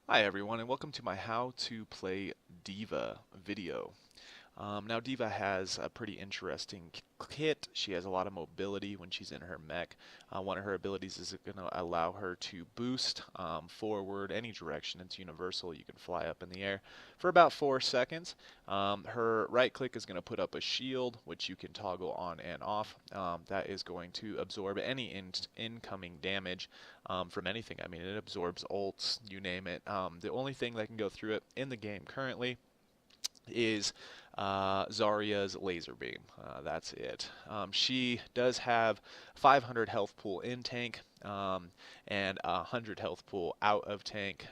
Hi everyone, and welcome to my How to Play Diva video. Now Diva has a pretty interesting kit. She has a lot of mobility when she's in her mech. One of her abilities is going to allow her to boost forward any direction. It's universal. You can fly up in the air for about 4 seconds. Her right click is going to put up a shield, which you can toggle on and off. That is going to absorb any incoming damage from anything. I mean, it absorbs ults, you name it. The only thing that can go through it in the game currently is Zarya's laser beam. That's it. She does have 500 health pool in tank and 100 health pool out of tank,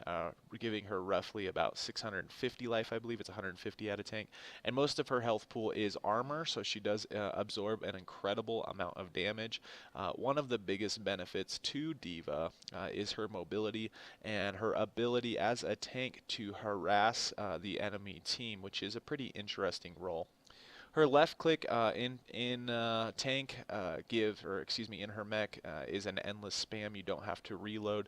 giving her roughly about 650 life. I believe it's 150 out of tank. And most of her health pool is armor, so she does absorb an incredible amount of damage. One of the biggest benefits to Diva is her mobility and her ability as a tank to harass the enemy team, which is a pretty interesting role. Her left click in tank in her mech is an endless spam. You don't have to reload.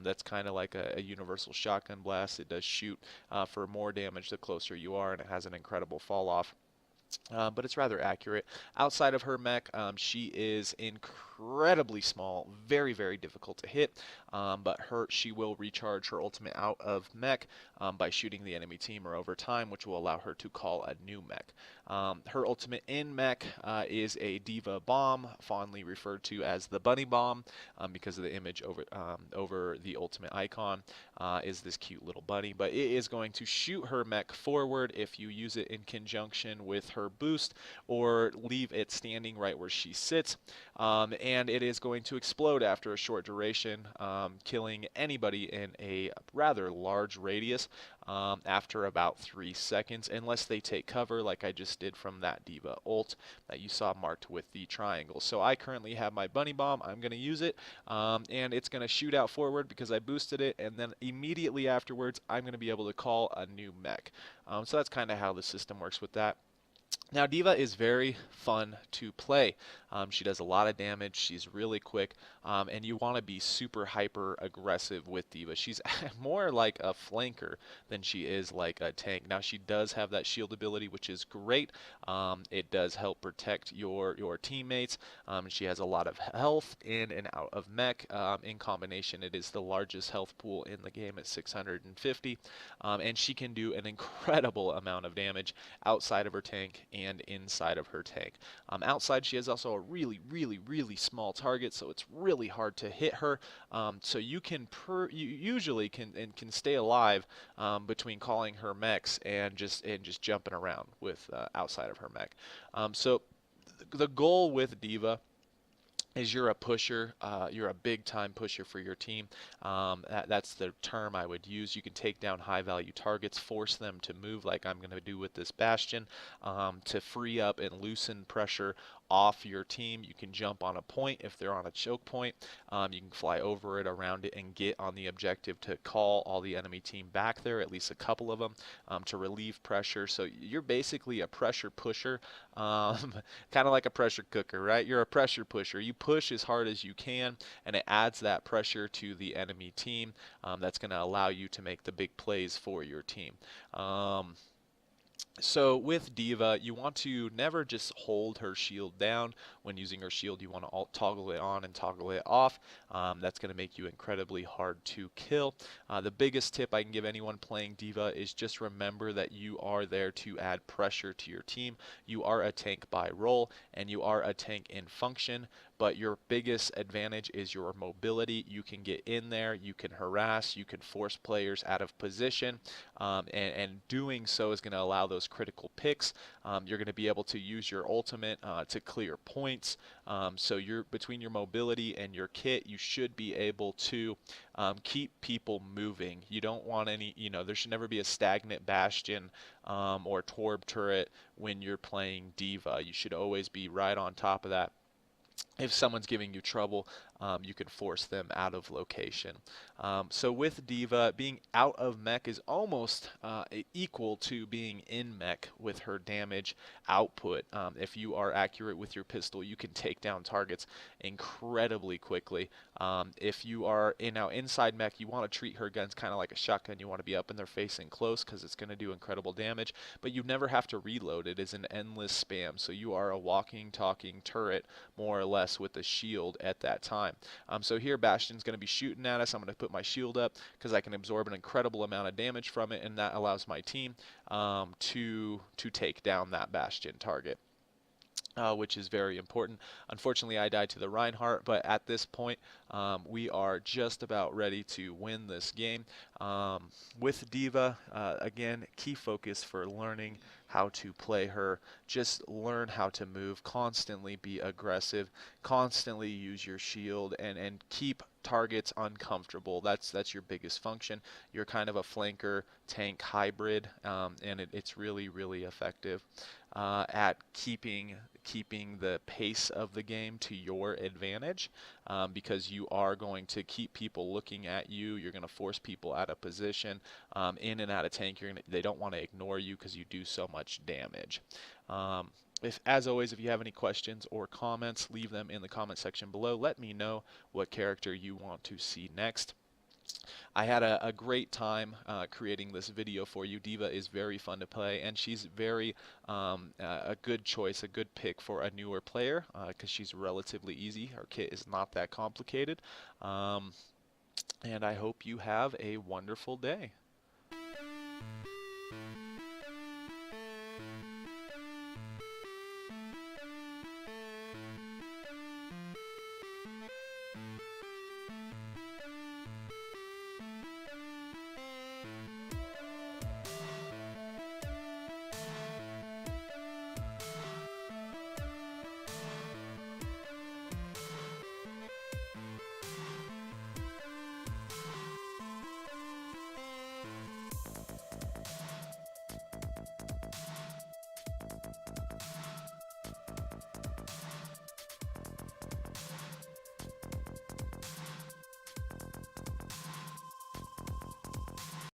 That's kind of like a universal shotgun blast. It does shoot for more damage the closer you are, and it has an incredible fall off. But it's rather accurate. Outside of her mech, she is incredibly small, very, very difficult to hit. But she will recharge her ultimate out of mech by shooting the enemy team or over time, which will allow her to call a new mech. Her ultimate in mech is a Diva bomb, fondly referred to as the bunny bomb, because of the image over the ultimate icon is this cute little bunny. But it is going to shoot her mech forward if you use it in conjunction with her boost or leave it standing right where she sits. And it is going to explode after a short duration, killing anybody in a rather large radius after about 3 seconds, unless they take cover like I just did from that Diva ult that you saw marked with the triangle. So I currently have my bunny bomb. I'm going to use it, and it's going to shoot out forward because I boosted it, and then immediately afterwards I'm going to be able to call a new mech. So that's kind of how the system works with that. Now, Diva is very fun to play. She does a lot of damage. She's really quick, and you want to be super hyper aggressive with Diva. She's more like a flanker than she is like a tank. Now, she does have that shield ability, which is great. It does help protect your teammates. She has a lot of health in and out of mech. In combination, it is the largest health pool in the game at 650, and she can do an incredible amount of damage outside of her tank and inside of her tank. Outside, she has also a really, really, really small target, so it's really hard to hit her. So you usually can stay alive between calling her mechs and just jumping around with outside of her mech. So the goal with Diva is you're a pusher, you're a big time pusher for your team. That's the term I would use. You can take down high value targets, force them to move like I'm going to do with this Bastion, to free up and loosen pressure off your team. You can jump on a point if they're on a choke point. You can fly over it, around it, and get on the objective to call all the enemy team back there, at least a couple of them, to relieve pressure. So you're basically a pressure pusher, kind of like a pressure cooker, right? You're a pressure pusher. You push as hard as you can, and it adds that pressure to the enemy team. That's going to allow you to make the big plays for your team. So with Diva, you want to never just hold her shield down. When using her shield, you want to toggle it on and toggle it off. That's going to make you incredibly hard to kill. The biggest tip I can give anyone playing Diva is just remember that you are there to add pressure to your team. You are a tank by role, and you are a tank in function, but your biggest advantage is your mobility. You can get in there, you can harass, you can force players out of position, and doing so is going to allow those critical picks. You're going to be able to use your ultimate to clear points. So between your mobility and your kit, you should be able to keep people moving. You don't want any, there should never be a stagnant Bastion or Torb turret when you're playing Diva. You should always be right on top of that if someone's giving you trouble. you can force them out of location. So with D.Va, being out of mech is almost equal to being in mech with her damage output. If you are accurate with your pistol, you can take down targets incredibly quickly. If you are now inside mech, you want to treat her guns kind of like a shotgun. You want to be up in their face and close because it's going to do incredible damage, but you never have to reload. It is an endless spam, so you are a walking, talking turret more or less with a shield at that time. So here Bastion's going to be shooting at us. I'm going to put my shield up because I can absorb an incredible amount of damage from it, and that allows my team to take down that Bastion target. Which is very important. Unfortunately, I died to the Reinhardt, but at this point, we are just about ready to win this game. With D.Va, again, key focus for learning how to play her. Just learn how to move, constantly be aggressive, constantly use your shield, and keep targets uncomfortable. That's your biggest function. You're kind of a flanker tank hybrid, and it's really, really effective at keeping the pace of the game to your advantage, because you are going to keep people looking at you. You're going to force people out of position, in and out of tank. They don't want to ignore you because you do so much damage. As always, if you have any questions or comments, leave them in the comment section below. Let me know what character you want to see next. I had a great time creating this video for you. D.Va is very fun to play, and she's very a good choice, a good pick for a newer player because she's relatively easy. Her kit is not that complicated, and I hope you have a wonderful day.